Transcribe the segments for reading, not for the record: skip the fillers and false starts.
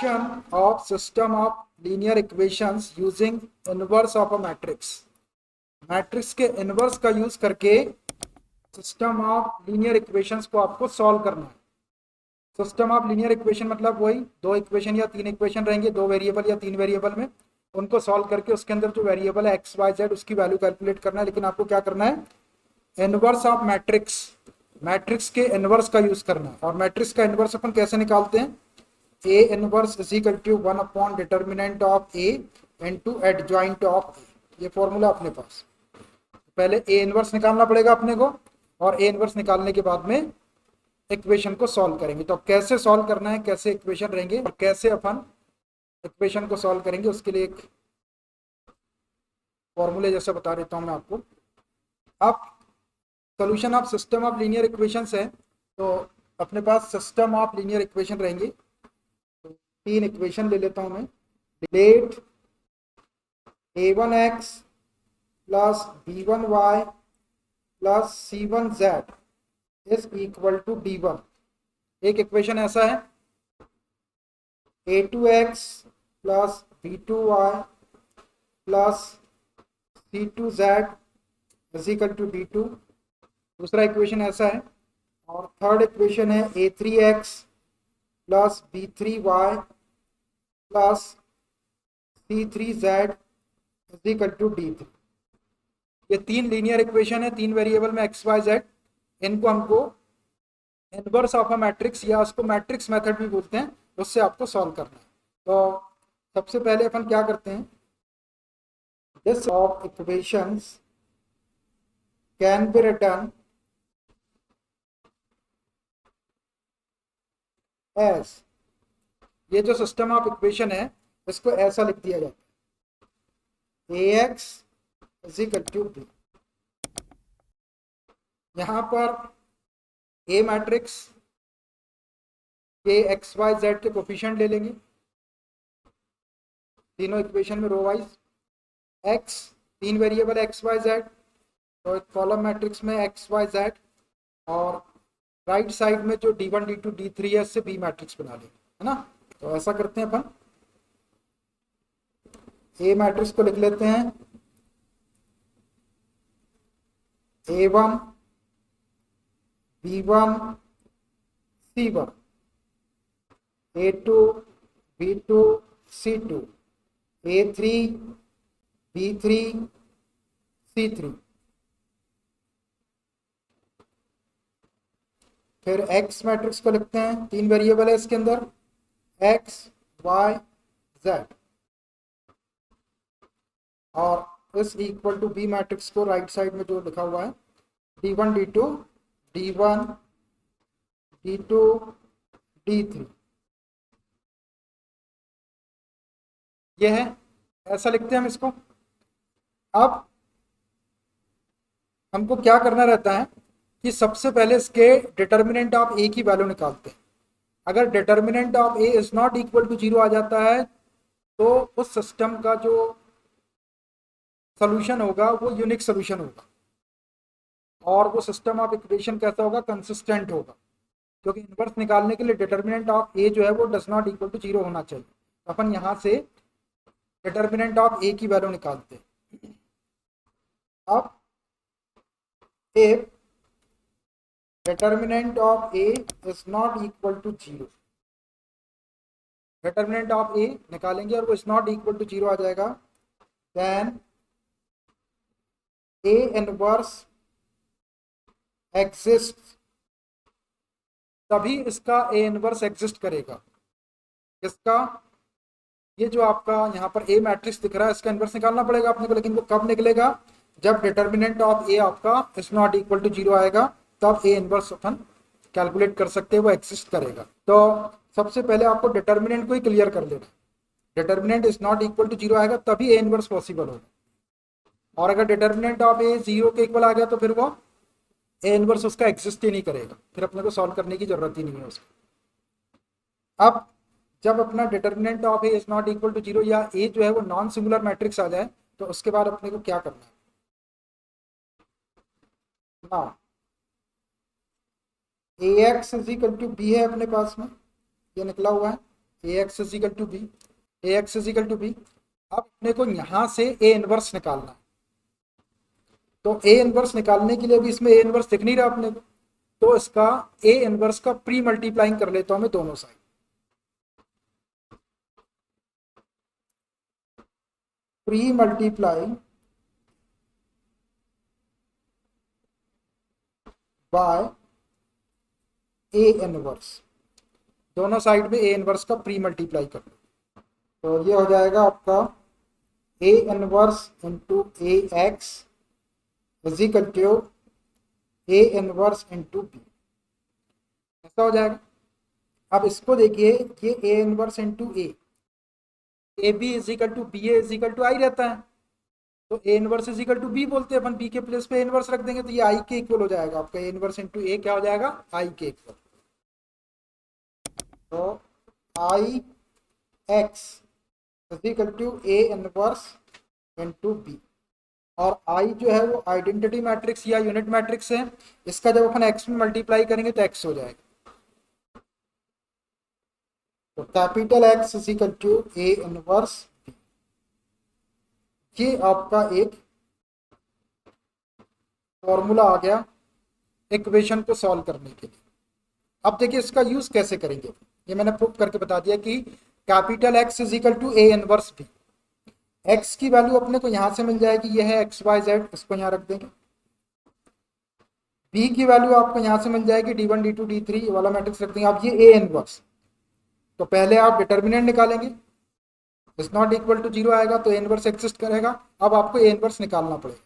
solution of system of linear equations using inverse of a matrix. Matrix के inverse का use करके system of linear equations को आपको solve करना है. सिस्टम ऑफ लीनियर इक्वेशन मतलब वही दो इक्वेशन या तीन इक्वेशन रहेंगे, दो वेरिएबल या तीन वेरिएबल में, उनको सॉल्व करके उसके अंदर जो वेरिएबल है एक्स वाई जेड उसकी वैल्यू कैलकुलेट करना है. लेकिन आपको क्या करना है, इनवर्स ऑफ मैट्रिक्स, मैट्रिक्स के इनवर्स का यूज करना है. और मैट्रिक्स का इनवर्स अपन कैसे निकालते हैं, A inverse is equal to 1 upon determinant of A into adjoint of A. ये फॉर्मूला अपने पास, पहले ए इनवर्स निकालना पड़ेगा अपने को, और ए इनवर्स निकालने के बाद में इक्वेशन को सॉल्व करेंगे. तो अब कैसे सॉल्व करना है, कैसे इक्वेशन रहेंगे और कैसे अपन इक्वेशन को सॉल्व करेंगे, उसके लिए एक फॉर्मूले जैसा बता देता हूं मैं आपको. अब solution of system of linear equations है, तो अपने पास सिस्टम ऑफ लीनियर इक्वेशन रहेंगे. तो तीन इक्वेशन ले लेता हूं मैं. Let a1x plus b1y plus c1z is equal to d1. एक इक्वेशन ऐसा है a2x plus b2y plus c2z is equal to d2. दूसरा इक्वेशन ऐसा है, और थर्ड इक्वेशन है a3x plus b3y plus c3z is equal to d3. ये तीन लीनियर इक्वेशन है, तीन वेरिएबल में एक्स वाई जेड. इनको हमको इनवर्स ऑफ अ मैट्रिक्स या उसको मैट्रिक्स मेथड भी बोलते हैं, उससे आपको सॉल्व करना है. तो सबसे पहले अपन क्या करते हैं, this of equations can be written as, ये जो सिस्टम ऑफ इक्वेशन है इसको ऐसा लिख दिया जाता है ax is equal to b. यहां पर ए मैट्रिक्स के एक्स वाई जेड के कोफिशिएंट ले लेंगे तीनों इक्वेशन में रो वाइज. एक्स तीन वेरिएबल एक्स वाई जेड, तो एक कॉलम मैट्रिक्स में एक्स वाई जेड, और राइट साइड में जो d1 d2 d3 है इससे बी मैट्रिक्स बना लेंगे, है ना. तो ऐसा करते हैं अपन, ए मैट्रिक्स को लिख लेते हैं a1 b1 c1, a2 b2 c2, a3 b3 c3. फिर एक्स मैट्रिक्स को लिखते हैं, तीन वेरिएबल है इसके अंदर एक्स वाई जेड, और इस इक्वल टू बी मैट्रिक्स को राइट साइड में जो लिखा हुआ है d1 d2 d1 d2 d3, ये है, ऐसा लिखते हैं हम इसको. अब हमको क्या करना रहता है कि सबसे पहले इसके डिटर्मिनेंट ऑफ ए की वैल्यू निकालते हैं. अगर determinant of A is not equal to 0 आ जाता है तो उस सिस्टम का जो सोल्यूशन होगा वो यूनिक सोल्यूशन होगा, और वो सिस्टम ऑफ इक्वेशन कैसा होगा, कंसिस्टेंट होगा. क्योंकि इनवर्स निकालने के लिए डिटर्मिनेंट ऑफ ए जो है वो डज नॉट इक्वल टू 0 होना चाहिए. अपन यहां से डिटर्मिनेंट ऑफ ए की वैल्यू निकालते हैं. अब if determinant of a is not equal to 0, determinant of a निकालेंगे और वो इज नॉट इक्वल टू 0 आ जाएगा, देन a इनवर्स एग्जिस्ट, तभी इसका a इनवर्स एग्जिस्ट करेगा. इसका ये जो आपका यहाँ पर a मैट्रिक्स दिख रहा है इसका इनवर्स निकालना पड़ेगा अपने को, लेकिन वो कब निकलेगा, जब डिटर्मिनेंट ऑफ ए आपका इज नॉट इक्वल टू 0 आएगा, तब ए इनवर्स अपन कैलकुलेट कर सकते हैं, वो एग्जिस्ट करेगा. तो सबसे पहले आपको डिटर्मिनेंट को ही क्लियर कर लेना. Determinant is not equal to 0 आएगा तभी ए इनवर्स पॉसिबल होगा, और अगर डिटर्मिनेंट ऑफ ए 0 के इक्वल आ गया तो फिर वो ए इनवर्स उसका एग्जिस्ट ही नहीं करेगा, फिर अपने को सॉल्व करने की जरूरत ही नहीं है उसको. अब जब अपना determinant of A is not equal to 0 या ए जो है वो नॉन सिंगुलर मैट्रिक्स आ जाए, तो उसके बाद अपने को क्या करना है, ना ax is equal to B है अपने पास में, ये निकला हुआ है A X is equal to B, A X is equal to B. अब अपने को यहाँ से ए इनवर्स निकालना है, तो ए इनवर्स निकालने के लिए भी इसमें ए इनवर्स दिख नहीं रहा अपने को, तो इसका ए इनवर्स का प्री मल्टीप्लाइंग कर लेता हूं मैं दोनों side. Pre multiplying by A inverse, दोनों साइड में ए इनवर्स का प्री मल्टीप्लाई कर लो, तो ये हो जाएगा आपका A inverse into A X is equal to A inverse into B, ऐसा हो जाएगा। अब इसको देखिए, ये A inverse into A B is equal to B A is equal to I रहता है, तो A inverse is equal to B बोलते हैं अपन, बी के प्लेस पे ए इनवर्स रख देंगे, तो ये आई के इक्वल हो जाएगा आपका, ए इनवर्स इंटू ए क्या हो जाएगा, आई के इक्वल। तो I X is equal to A inverse into B, और आई जो है वो आइडेंटिटी मैट्रिक्स या यूनिट मैट्रिक्स है, इसका जब अपन एक्स में मल्टीप्लाई करेंगे तो एक्स हो जाएगा, तो capital X is equal to A inverse B. ये आपका एक फॉर्मूला आ गया इक्वेशन को सॉल्व करने के लिए। अब देखिए इसका यूज कैसे करेंगे, ये मैंने प्रूव करके बता दिया कि capital X is equal to A inverse B. X की वैल्यू अपने को यहां से मिल जाएगी, ये है एक्स वाई जेड, इसको यहां रख देंगे। बी की वैल्यू आपको यहां से मिल जाएगी d1 d2 d3, ये वाला मैट्रिक्स रख देंगे। अब ये ए इनवर्स, तो पहले आप डिटर्मिनेंट निकालेंगे, इज नॉट इक्वल टू 0 आएगा तो ए इनवर्स एग्जिस्ट करेगा। अब आपको ए इनवर्स निकालना पड़ेगा,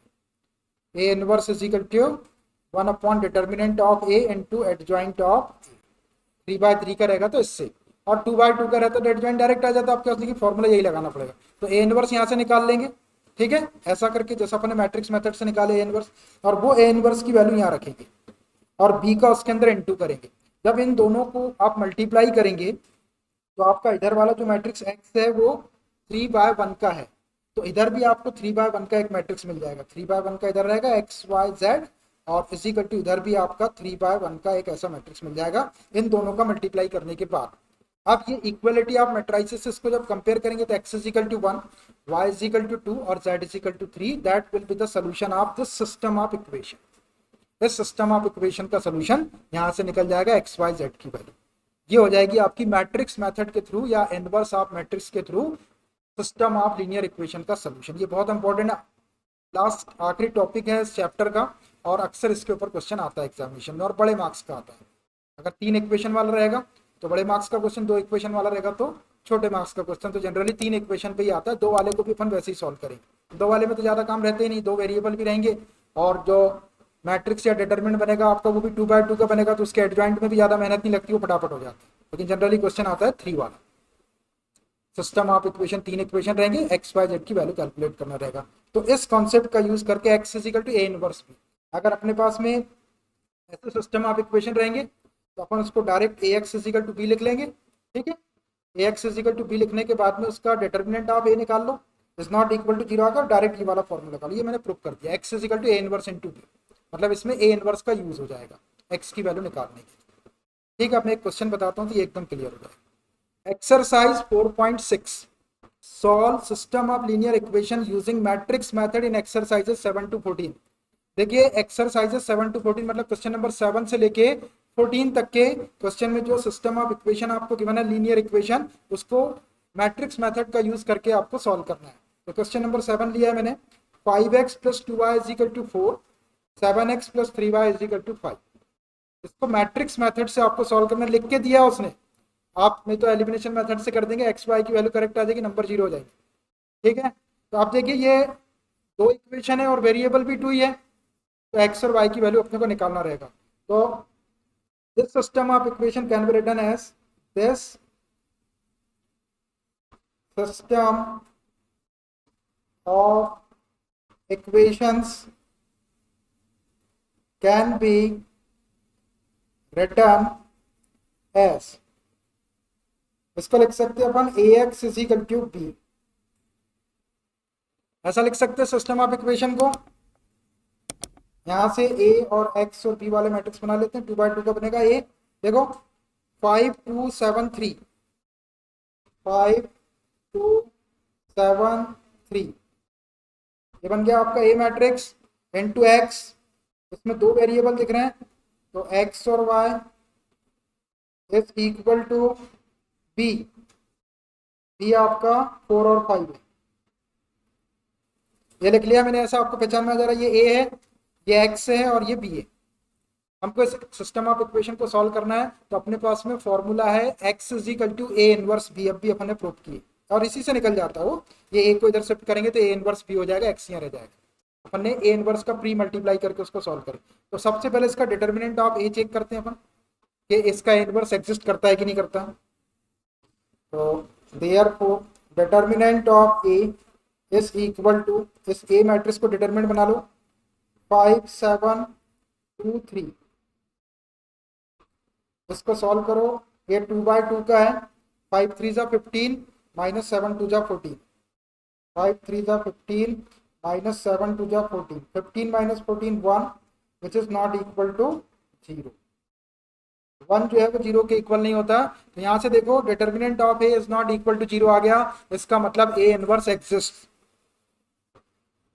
A inverse is equal to 1 upon determinant of A into adjoint of 3/3 का रहेगा तो इससे, और 2/2 का रहता तो एडजॉइंट डायरेक्ट आ जाता, आपके पास फॉर्मूला यही लगाना पड़ेगा। तो ए इनवर्स यहाँ से निकाल लेंगे, ठीक है, ऐसा करके जैसा अपने मैट्रिक्स मेथड से निकाले ए इनवर्स, और वो ए इनवर्स की वैल्यू यहाँ रखेंगे और बी का उसके अंदर इनटू करेंगे। जब इन दोनों को आप मल्टीप्लाई करेंगे तो आपका इधर वाला जो मैट्रिक्स एक्स है वो 3/1 का है, तो इधर भी आपको 3/1 का एक मैट्रिक्स मिल जाएगा। 3/1 का इधर रहेगा एक्स वाई जेड, और इजिकल टू इधर भी आपका 3/1 का एक ऐसा मैट्रिक्स मिल जाएगा इन दोनों का मल्टीप्लाई करने के बाद। अब ये इक्वलिटी ऑफ मैट्रिसेस इसको जब कंपेयर करेंगे तो x is equal to 1, y is equal to 2 और z is equal to 3, that will be the solution of this system of equation. इस सिस्टम ऑफ इक्वेशन का सॉल्यूशन यहां से निकल जाएगा x y z की वैल्यू। ये हो जाएगी आपकी मैट्रिक्स मेथड के थ्रू या इनवर्स ऑफ मैट्रिक्स के through system of linear equation का सॉल्यूशन। ये बहुत इंपॉर्टेंट लास्ट आखिरी टॉपिक है इस चैप्टर का, और अक्सर इसके ऊपर क्वेश्चन आता है एग्जामिनेशन में, और बड़े मार्क्स का आता है। अगर 3 इक्वेशन वाला रहेगा तो बड़े मार्क्स का क्वेश्चन, 2 इक्वेशन वाला रहेगा तो छोटे मार्क्स का क्वेश्चन। तो जनरली 3 इक्वेशन पे ही आता है, 2 वाले को भी अपन वैसे ही सॉल्व करेंगे। 2 वाले में तो ज्यादा काम रहते ही नहीं, 2 वेरिएबल भी रहेंगे, और जो मैट्रिक्स या डिटरमिनेंट बनेगा आपका वो भी 2/2 का बनेगा, तो उसके एडजॉइंट में भी ज्यादा मेहनत नहीं लगती, वो फटाफट हो जाता है। लेकिन जनरली क्वेश्चन आता है 3 वाला। सिस्टम ऑफ इक्वेशन 3 इक्वेशन रहेंगे, एक्स वाई जेड की वैल्यू कैलकुलेट करना रहेगा। तो इस कॉन्सेप्ट का यूज करके X is equal to A inverse B, अगर अपने पास में ऐसे सिस्टम ऑफ इक्वेशन रहेंगे तो अपन उसको direct A X is equal to B लिख लेंगे, ठीक है। A X is equal to B लिखने के बाद में उसका डिटर्मिनेंट ऑफ ए निकाल लो, इज नॉट इक्वल टू 0 आकर डायरेक्ट ये वाला फॉर्मूला निकालो। ये मैंने प्रूव कर दिया, X is equal to A inverse into B, मतलब इसमें ए इनवर्स का यूज हो जाएगा एक्स की वैल्यू निकालने के। ठीक है, अब मैं एक क्वेश्चन बताता हूँ तो ये एकदम क्लियर हो जाएगा। Exercise 4.6, solve system of linear equation using matrix method in exercises 7 to 14। देखिए एक्सरसाइजेस 7 to 14 मतलब क्वेश्चन नंबर 7 से लेके 14 तक के क्वेश्चन में जो सिस्टम ऑफ इक्वेशन आपको गिवन है लीनियर इक्वेशन, उसको मैट्रिक्स मेथड का यूज करके आपको सॉल्व करना है। तो क्वेश्चन नंबर 7 लिया है मैंने, 5x + 2y = 4, 7x + 3y = 5। इसको मैट्रिक्स मेथड से आपको सॉल्व करना, लिख के दिया उसने, आप नहीं तो एलिमिनेशन मेथड से कर देंगे, एक्स वाई की वैल्यू करेक्ट आ जाएगी, नंबर 0 हो जाएगी, ठीक है। तो आप देखिए ये 2 इक्वेशन है और वेरिएबल भी 2 ही है, तो एक्स और वाई की वैल्यू अपने को निकालना रहेगा। तो this system of equation can be written as this system of equations can be written as, इसको लिख सकते हैं अपन ax = b, ऐसा लिख सकते हैं सिस्टम ऑफ इक्वेशन को। यहां से a और x और b वाले मैट्रिक्स बना लेते हैं, 2/2 का बनेगा a। देखो 5 2 7 3, 5 2 7 3, ये बन गया आपका ए मैट्रिक्स इनटू एक्स। इसमें दो वेरिएबल दिख रहे हैं, तो एक्स और Y is equal to B. B आपका 4 और 5 है, ये लिख लिया मैंने, ऐसा आपको पहचान में आ जा रहा है। ये ए है, ये एक्स है और ये बी है। हमको इस सिस्टम ऑफ इक्वेशन को सॉल्व करना है, तो अपने पास में फॉर्मूला है X is equal to A inverse B. अब भी अपन ने प्रूव किए और इसी से निकल जाता है वो। ये ए को इधर शिफ्ट करेंगे तो ए इनवर्स बी हो जाएगा, एक्स यहाँ रह जाएगा। अपन ने ए इनवर्स का प्री मल्टीप्लाई करके उसको सॉल्व करें। तो सबसे पहले इसका डिटर्मिनेंट ऑफ ए चेक करते हैं अपन कि इसका इनवर्स एग्जिस्ट करता है कि नहीं करता। तो therefore determinant of A is equal to, इस ए मैट्रिक्स को डिटर्मिनेंट बना लो 5 7 2 3। इसको सॉल्व करो, ये 2/2 का है, 5 3 जा 15 माइनस 7 2 जा 14, 5 3 जा 15 माइनस 7 2 जा 14, 15 minus 14 1 which is not equal to 0। 1 जो है वो 0 के इक्वल नहीं होता। तो यहां से देखो determinant of A is not equal to 0 आ गया, इसका मतलब A inverse exist.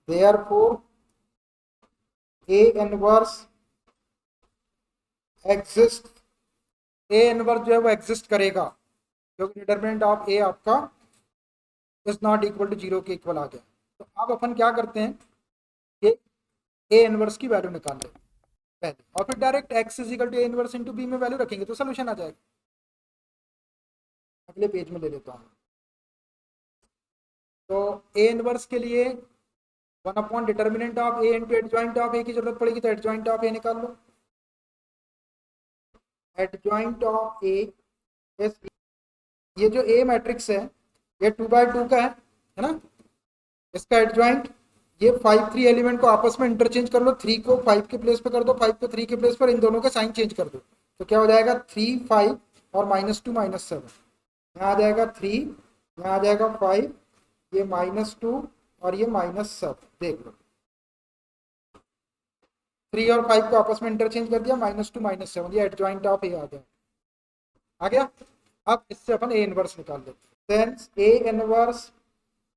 Therefore A inverse exist, A inverse जो है वो एग्जिस्ट करेगा, क्योंकि डिटर्मिनेंट ऑफ ए आपका इज नॉट इक्वल टू 0 के इक्वल आ गया। तो अब अपन क्या करते हैं कि ए इनवर्स की वैल्यू निकाल लें पहले, और फिर direct X is equal to A inverse into B में वैल्यू रखेंगे तो सोल्यूशन आ जाएगा। अगले पेज में ले लेता हूँ। तो ए इनवर्स के लिए 1 upon determinant of A into adjoint of A की जरूरत पड़ेगी, तो एडजॉइंट ऑफ ए निकाल लो। एडजॉइंट ऑफ ए, ये जो ए मैट्रिक्स है ये 2/2 का है ना। इसका एडजॉइंट, ये 5 3 एलिमेंट को आपस में इंटरचेंज कर लो, 3 को 5 के प्लेस पे कर दो, 5 को 3 के प्लेस पर, इन दोनों का साइन चेंज कर दो। तो क्या हो जाएगा 3 5 और -2 -7, यहाँ आ जाएगा 3, यहाँ आ जाएगा 5, ये -2 और ये -7। देख लो 3 और 5 को आपस में इंटरचेंज कर दिया, -2 -7, ये एडजॉइंट ऑफ ए आ गया। आ गया। अब इससे अपन ए इनवर्स निकाल लेते हैं। Hence A inverse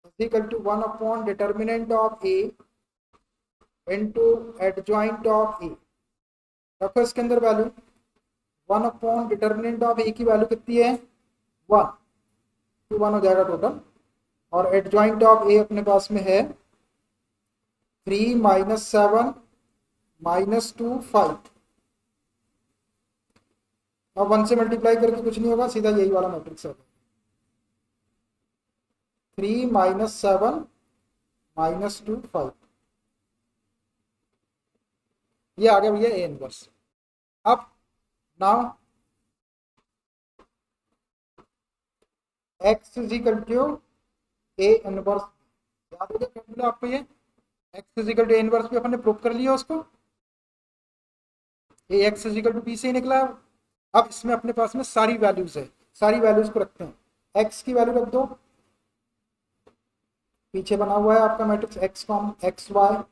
is equal to 1 upon determinant of A into adjoint of A। रखो इसके अंदर value 1 upon determinant of A की वैल्यू कितनी है 1, 1 हो जाएगा टोटल, और एडजॉइंट ऑफ ए अपने पास में है 3 -7 -2 5। अब 1 से मल्टीप्लाई करके कुछ नहीं होगा, सीधा यही वाला मैट्रिक्स है। 3 -7 -2 5, ये आ गया भैया ए इनवर्स। अब now x is equal to A inverse, याद हो गया फॉर्मूला आपको ये, x is equal to A inverse भी अपन ने प्रूव कर लिया उसको, ये x is equal to b से ही निकला। अब इसमें अपने पास में सारी वैल्यूज है, सारी वैल्यूज को रखते हैं। x की वैल्यू रख दो, पीछे बना हुआ है आपका matrix x com x y,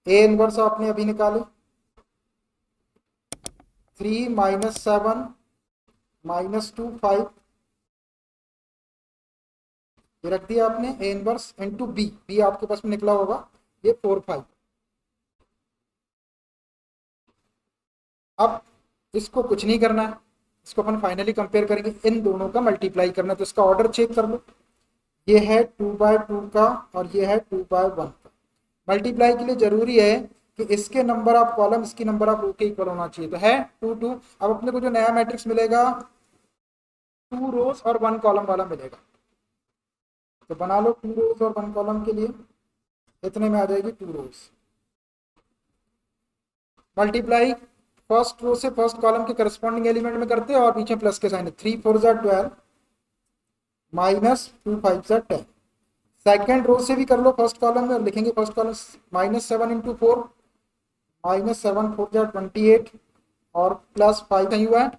A inverse आपने अभी निकाले 3 -7 -2 5, ये रख दिया आपने A inverse into B, B आपके पास में निकला होगा ये 4 5। अब इसको कुछ नहीं करना है, इसको अपन फाइनली कंपेयर करेंगे, इन दोनों का मल्टीप्लाई करना है। तो इसका ऑर्डर चेक कर लो, ये है 2/2 का और ये है 2/1 का। मल्टीप्लाई के लिए जरूरी है कि इसके नंबर ऑफ कॉलम इसकी नंबर ऑफ रो के इक्वल होना चाहिए, तो है 2 2। अब अपने को जो नया मैट्रिक्स मिलेगा 2 रोज और 1 कॉलम वाला मिलेगा, तो बना लो 2 रोज और 1 कॉलम के लिए, इतने में आ जाएगी 2 रोज। मल्टीप्लाई फर्स्ट रो से फर्स्ट कॉलम के करस्पॉन्डिंग एलिमेंट में करते हैं और पीछे प्लस के साइन है, 3 4 जा 12 -2 5 जा 10। सेकेंड रो से भी कर लो फर्स्ट कॉलम में, और लिखेंगे फर्स्ट कॉलम -7 × 4, -7 4 जा 28 और +5 कहीं हुआ है,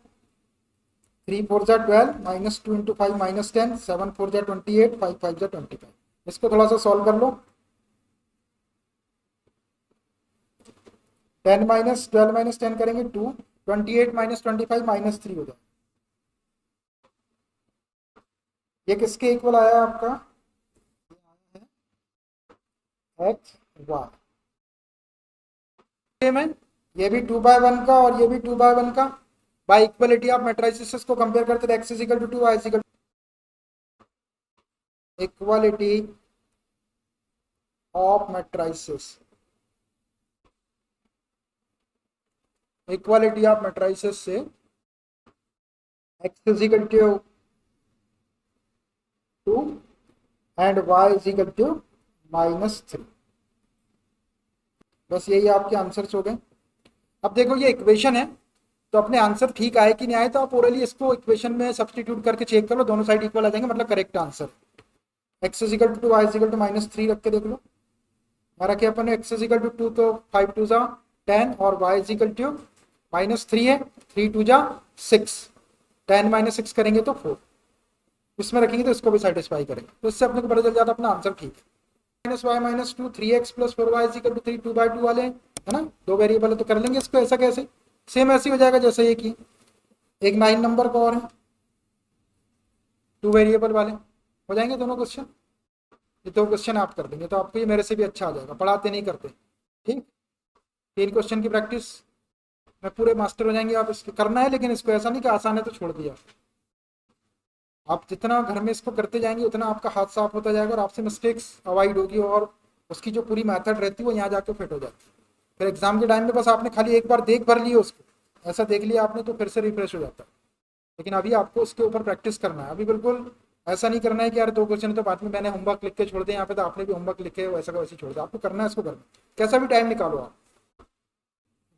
3 4 जा 12 -2 × 5 -10, 7 4 जा 28, 5 5 जा 25। इसको थोड़ा सा सॉल्व कर लो, 10 -12 -10 करेंगे 2, 28 -25 -3 हो जाए, ये किसके इक्वल आया है आपका, एक्स वाई। सेम है, ये भी 2/1 का और ये भी 2/1 का। बाय इक्वलिटी ऑफ मैट्रिसेस को कंपेयर करते थे, X is equal to 2, Y is equal to equality of matrices, equality of matrices से X is equal to 2 and Y is equal to -3। बस यही आपके आंसर्स हो गए। अब देखो ये इक्वेशन है, तो अपने आंसर ठीक आए कि नहीं आए तो आप ओरली इसको इक्वेशन में सब्सटीट्यूट करके चेक कर लो, दोनों साइड इक्वल आ जाएंगे, मतलब correct answer. X is equal to 2, Y is equal to -3 रख के देख लो। रखे अपन एक्स इज इक्वल टू 2 तो 5 2 जा 10 और वाई इज इक्वल टू -3 है, 3 2 जा 6, 10 - 6 करेंगे तो 4, इसमें रखेंगे तो इसको भी सेटिस्फाई करेंगे, तो इससे अपने को पता चल जाता अपना आंसर ठीक है। -y - 2 3x + 4y = 3 2/2 वाले है ना, दो वेरिएबल है तो कर लेंगे इसको ऐसा। कैसे, सेम ऐसे हो जाएगा जैसे ये की एक 9 नंबर का और है, 2 वेरिएबल वाले हो जाएंगे दोनों क्वेश्चन। ये दो क्वेश्चन आप कर देंगे तो आपको ये मेरे से भी अच्छा आ जाएगा, पढ़ाते नहीं करते। ठीक, 3 क्वेश्चन की प्रैक्टिस में पूरे मास्टर हो जाएंगे आप। इसको करना है, लेकिन इसको ऐसा नहीं कि आसान है तो छोड़ दिया। आप जितना घर में इसको करते जाएंगे उतना आपका हाथ साफ होता जाएगा और आपसे मिस्टेक्स अवॉइड होगी और उसकी जो पूरी मेथड रहती है वो यहाँ जाके फिट हो जाती है। फिर एग्जाम के टाइम में बस आपने खाली एक बार देख भर ली उसको, ऐसा देख लिया आपने तो फिर से रिफ्रेश हो जाता है। लेकिन अभी आपको उसके ऊपर प्रैक्टिस करना है। अभी बिल्कुल ऐसा नहीं करना है कि यार 2 क्वेश्चन तो बाद में मैंने होमवर्क लिख के छोड़ दिया, यहाँ पे तो आपने भी होमवर्क लिखे वैसा का वैसे छोड़ दिया। आपको करना है, इसको करना कैसा भी टाइम निकालो आप।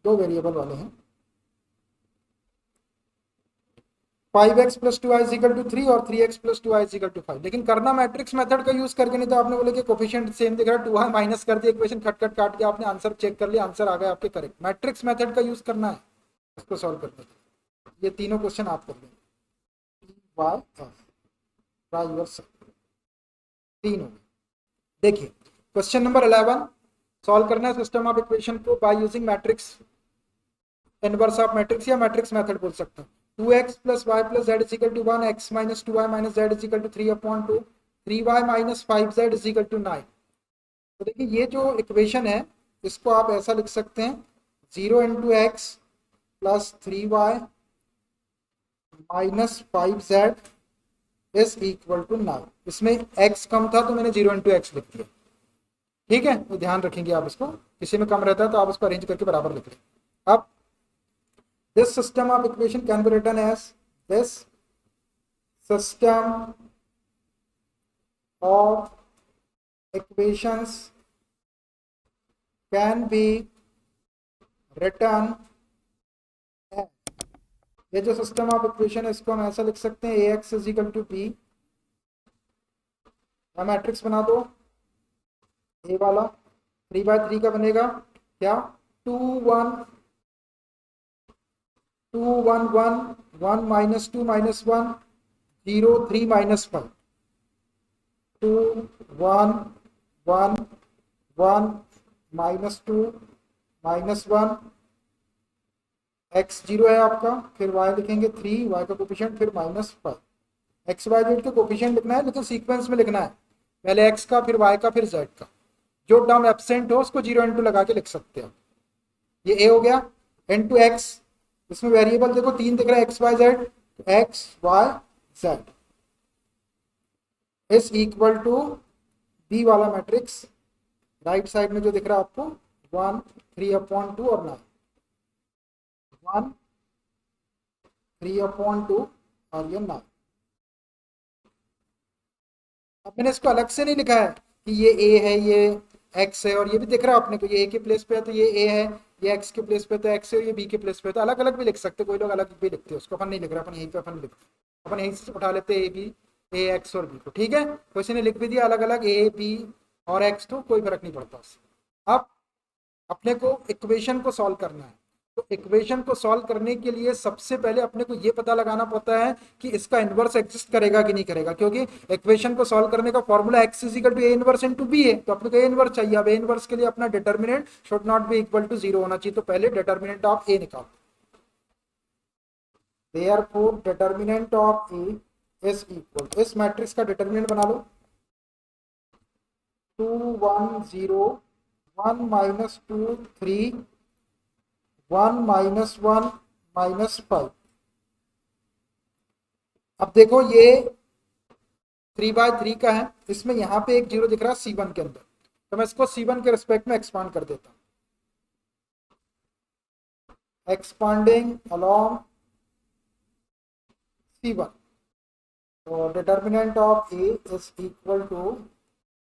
2 वेरिएबल वाले हैं, 5x + 2y = 3 और 3x + 2y = 5, लेकिन करना मैट्रिक्स मेथड का यूज करके, नहीं तो आपने बोले कि कोफिशिएंट सेम दिख रहा है 2y माइनस कर दिया, इक्वेशन खट खट काट के आपने आंसर चेक कर लिया, आंसर आ गया आपके करेक्ट। मैट्रिक्स मेथड का यूज करना है इसको सॉल्व करने के। ये तीनों क्वेश्चन आप कर लेंगे, वाई ट्राई योरसेल्फ। तीन हो गए। देखिए क्वेश्चन नंबर 11 सॉल्व करना है सिस्टम ऑफ इक्वेशन को by using matrix inverse of matrix या मैट्रिक्स मेथड बोल सकते हैं। 2x + y + z = 1, x - 2y - z = 3/2, 3y - 5z = 9। तो देखिए ये जो इक्वेशन है इसको आप ऐसा लिख सकते हैं, 0 × x + 3y - 5z = 9। इसमें x कम था तो मैंने 0 × x लिख दिया। ठीक है, तो ध्यान रखेंगे आप इसको, किसी में कम रहता है तो आप उसको अरेंज करके बराबर लिख लें। अब this system of equation can be written as this system of equations can be written as, ये जो सिस्टम ऑफ इक्वेशन है इसको हम ऐसा लिख सकते हैं, ax = b, मैट्रिक्स बना दो ए वाला, 3/3 का बनेगा क्या, 2 1 2 1 1 1 - 2 - 1 0 3 - 5 2 1 1 1 -2 -1 x 0 है आपका, फिर y लिखेंगे 3, y का कोफिशिएंट, फिर -5। एक्स वाई जेड के कोफिशिएंट लिखना है लेकिन सीक्वेंस में लिखना है, पहले x का फिर y का फिर z का। जो टर्म एब्सेंट हो उसको 0 × लगा के लिख सकते हैं। ये a हो गया, × x, इसमें वेरिएबल देखो 3 दिख रहा है, x y z, x y z = b वाला मैट्रिक्स राइट साइड में जो दिख रहा है आपको 1 3/2 और 9, 1 3/2 और ये 9। अब मैंने इसको अलग से नहीं लिखा है कि ये a है ये x है, और ये भी दिख रहा है अपने को, ये a के प्लेस पे है तो ये a है, ये x के प्लेस पे तो x है, ये b के प्लेस पे तो अलग अलग भी लिख सकते, कोई लोग अलग भी लिखते हैं उसको, अपन नहीं लिख रहा, अपन यहीं पे अपन लिखते, अपन यहीं से उठा लेते a b a x और b को। ठीक है, क्वेश्चन ने लिख भी दिया अलग अलग a b और x, तो कोई फर्क नहीं पड़ता उससे। अब अपने को इक्वेशन को सॉल्व करना है, तो इक्वेशन को सॉल्व करने के लिए सबसे पहले अपने को ये पता लगाना पड़ता है कि इसका इन्वर्स एग्जिस्ट करेगा कि नहीं करेगा, क्योंकि इक्वेशन को सॉल्व करने का फॉर्मूला x = a 1 × b है, तो अपने को a इनवर्स चाहिए। अब a इनवर्स के लिए अपना determinant should not be equal to 0 होना चाहिए, तो पहले डिटर्मिनेंट ऑफ a निकालो। Therefore determinant of a is equal, इस मैट्रिक्स का डिटर्मिनेंट बना लो 2 1 0 1 माइनस 2 3 1 माइनस 1 माइनस 5। अब देखो ये 3/3 का है, इसमें यहाँ पे एक जीरो दिख रहा है C1 के अंदर, तो मैं इसको C1 के रिस्पेक्ट में एक्सपांड कर देता हूँ, एक्सपांडिंग अलोंग C1, तो determinant of A is equal to,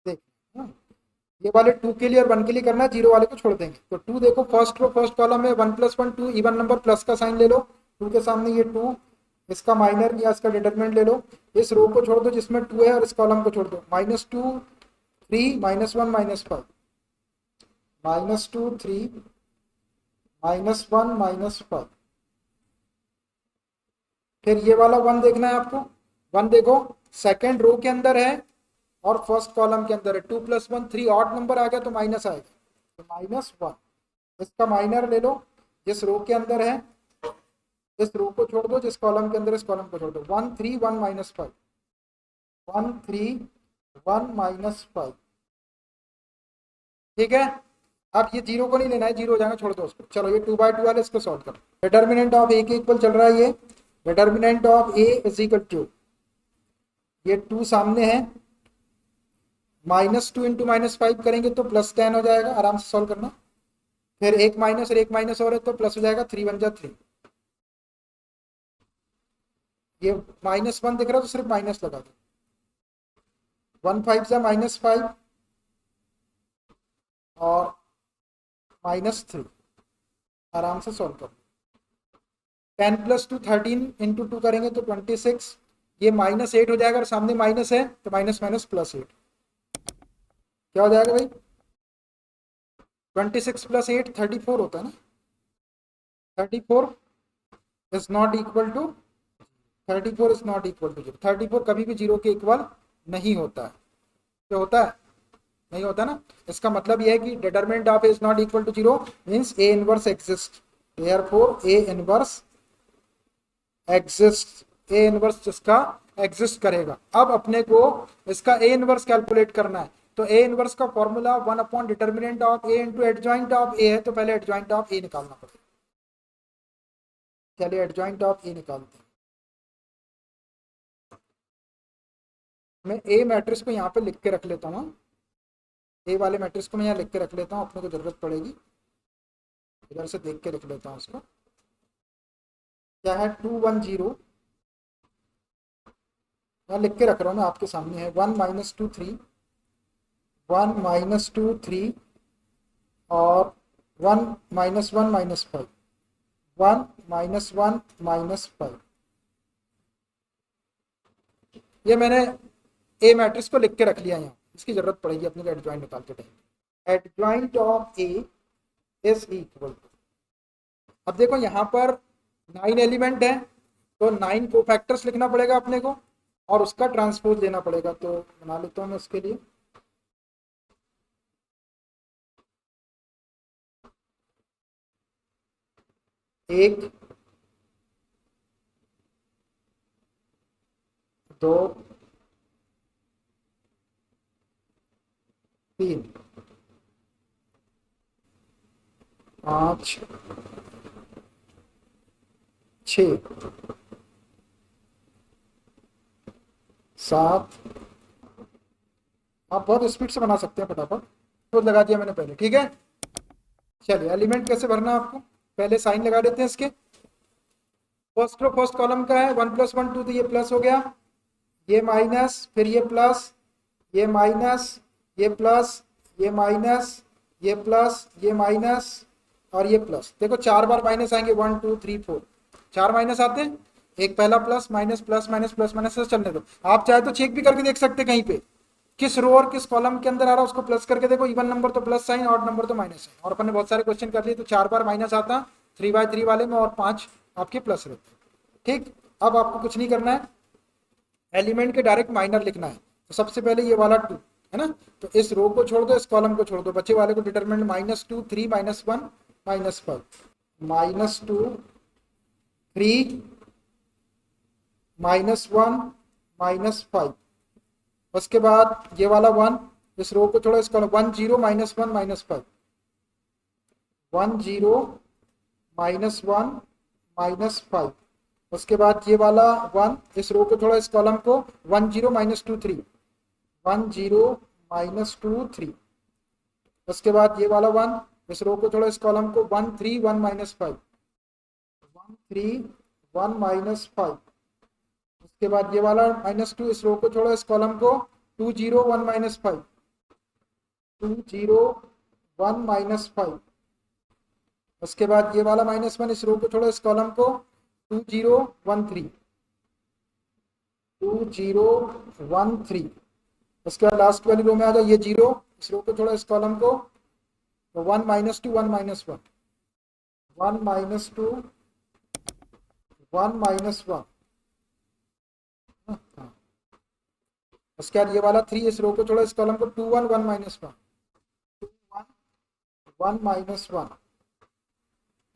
देख ये वाले 2 के लिए और 1 के लिए करना है, जीरो वाले को छोड़ देंगे। तो 2 देखो फर्स्ट रो फर्स्ट कॉलम में 1 + 1 2, इवन नंबर प्लस का साइन ले लो, 2 के सामने ये 2, इसका माइनर या इसका डिटरमिनेंट ले लो, इस रो को छोड़ दो जिसमें 2 है और इस कॉलम को छोड़ दो, -2 3 -1 -5, -2 3 -1 -5। फिर ये वाला 1 देखना है आपको, 1 देखो सेकेंड रो के अंदर है और फर्स्ट कॉलम के अंदर है, 2 + 1 3, ऑड नंबर आ गया तो माइनस आएगा, तो -1, इसका माइनर ले लो, जिस रो के अंदर है इस रो को छोड़ दो, जिस कॉलम के अंदर इस कॉलम को छोड़ दो, 1 3 1 -5, 1 3 1 -5, ठीक है। अब ये जीरो को नहीं लेना है, जीरो हो जाएगा, छोड़ दो उसको। चलो ये 2/2 वाले इसको सॉल्व करो, डिटर्मिनेंट ऑफ ए के इक्वल चल रहा है ये, determinant of A is equal to, ये 2 सामने है, -2 इंटू -5 करेंगे तो +10 हो जाएगा, आराम से सॉल्व करना। फिर एक माइनस और एक माइनस और है तो प्लस हो जाएगा, 3 1 जा 3, ये -1 दिख रहा है तो सिर्फ माइनस लगा दो, 1 5 जा -5 और -3, आराम से सॉल्व करो। 10 + 2 13 इंटू 2 करेंगे तो 26, ये -8 हो जाएगा और सामने माइनस है तो माइनस माइनस +8, क्या हो जाएगा भाई, 26 + 8 34 होता है ना, 34 is not equal to, 34 is not equal to 0, 34 कभी भी 0 के इक्वल नहीं होता है, क्या होता है, नहीं होता ना। इसका मतलब यह है कि determinant of A is not equal to 0 means A inverse exist, therefore A inverse exist, A inverse जिसका एग्जिस्ट करेगा। अब अपने को इसका ए इनवर्स कैलकुलेट करना है, तो ए इनवर्स का formula 1 determinant of A into adjoint of A है, तो पहले एडजॉइंट ऑफ ए निकालना पड़ेगा। चलिए एडजॉइंट ऑफ ए निकालते हैं, मैं ए मैट्रिक्स को यहाँ पे लिख के रख लेता हूँ, ए वाले मैट्रिक्स को मैं यहाँ लिख के रख लेता हूँ, अपने को जरूरत पड़ेगी, इधर से देख के लिख लेता हूँ उसको। क्या है 2 1 0, मैं लिख के रख रहा हूँ, मैं आपके सामने है, 1 -2 3 1 -2 3 और 1 -1 -5, 1 -1 -5, ये मैंने ए मैट्रिक्स को लिख के रख लिया यहाँ, इसकी जरूरत पड़ेगी अपने को एडजॉइंट निकालते time. Adjoint of A is equal to, अब देखो यहाँ पर 9 एलिमेंट है तो 9 को फैक्टर्स लिखना पड़ेगा अपने को और उसका ट्रांसपोज लेना पड़ेगा, तो बना लेता हूँ मैं उसके लिए। एक, दो, 3 5 6 7, आप बहुत स्पीड से बना सकते हैं फटाफट, तो लगा दिया मैंने पहले, ठीक है। चलिए एलिमेंट कैसे भरना है आपको, पहले साइन लगा देते हैं इसके, फर्स्ट रो फर्स्ट कॉलम का है, 1 + 1 2, तो ये प्लस हो गया, ये माइनस, फिर ये प्लस, ये माइनस, ये प्लस, ये माइनस, ये प्लस, ये माइनस और ये प्लस। देखो 4 बार माइनस आएंगे, 1 2 3 4, 4 माइनस आते हैं, एक पहला plus minus plus minus plus minus से चलने दो। आप चाहे तो चेक भी करके देख सकते कहीं पे किस रो और किस कॉलम के अंदर आ रहा है, उसको प्लस करके देखो, इवन नंबर तो प्लस साइन, ऑड नंबर तो माइनस साइन। और अपन ने बहुत सारे क्वेश्चन कर लिए, तो 4 बार माइनस आता 3/3 वाले में और 5 आपके प्लस रहते हैं, ठीक। अब आपको कुछ नहीं करना है, एलिमेंट के डायरेक्ट माइनर लिखना है, तो सबसे पहले ये वाला 2 है ना, तो इस रो को छोड़ दो, इस कॉलम को छोड़ दो, बच्चे वाले को डिटरमिनेंट -2 3 -1 -5, -2 3 -1 -5। उसके बाद ये वाला 1, इस रो को छोड़ो, इस कॉलम 1 0 -1 -5, 1 0 -1 -5। उसके बाद ये वाला 1, इस रो को छोड़ो, इस कॉलम को 1 0 -2 3, 1 0 -2 3। उसके बाद ये वाला 1, इस रो को छोड़ो, इस कॉलम को 1 3 1 -5, 1 3 1 -5। उसके बाद ये वाला -2, इस रो को छोड़ो, इस कॉलम को 2 0 1 -5, 2 0 1 -5। उसके बाद ये वाला -1, इस रो को छोड़ो, इस कॉलम को 2 0 1 3, 2 0 1 3। उसके बाद लास्ट वाली रो में आ जाओ, ये 0, इस रो को छोड़ो, इस कॉलम को 1 -2 1 -1, 1 -2 1 -1। उसके बाद ये वाला 3, इस रो को छोड़ो, इस कॉलम को 2 1 1 -1, 2 1 1 -1,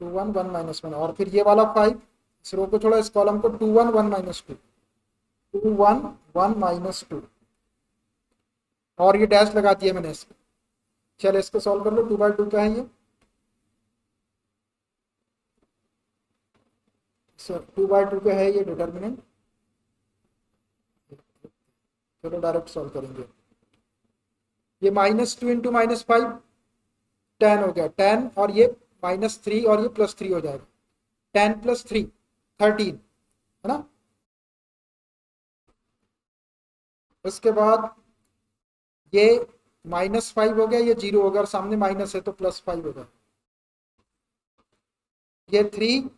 2 1 1 -1। और फिर ये वाला 5, इस रो को छोड़ो, इस कॉलम को 2 1 1 -2, 2 1 1 -2। और ये डैश लगा दिया मैंने इसको। चलो इसको सॉल्व कर लो। 2/2 का है ये, 2/2 का है ये डिटर्मिनेंट। चलो डायरेक्ट सॉल्व करेंगे। ये -2 इंटू -5 10 हो गया, 10, और ये -3 और ये +3 हो जाएगा, 10 + 3 13, है ना। उसके बाद ये -5 हो गया, ये 0 हो गया, और सामने माइनस है तो +5 होगा। ये 3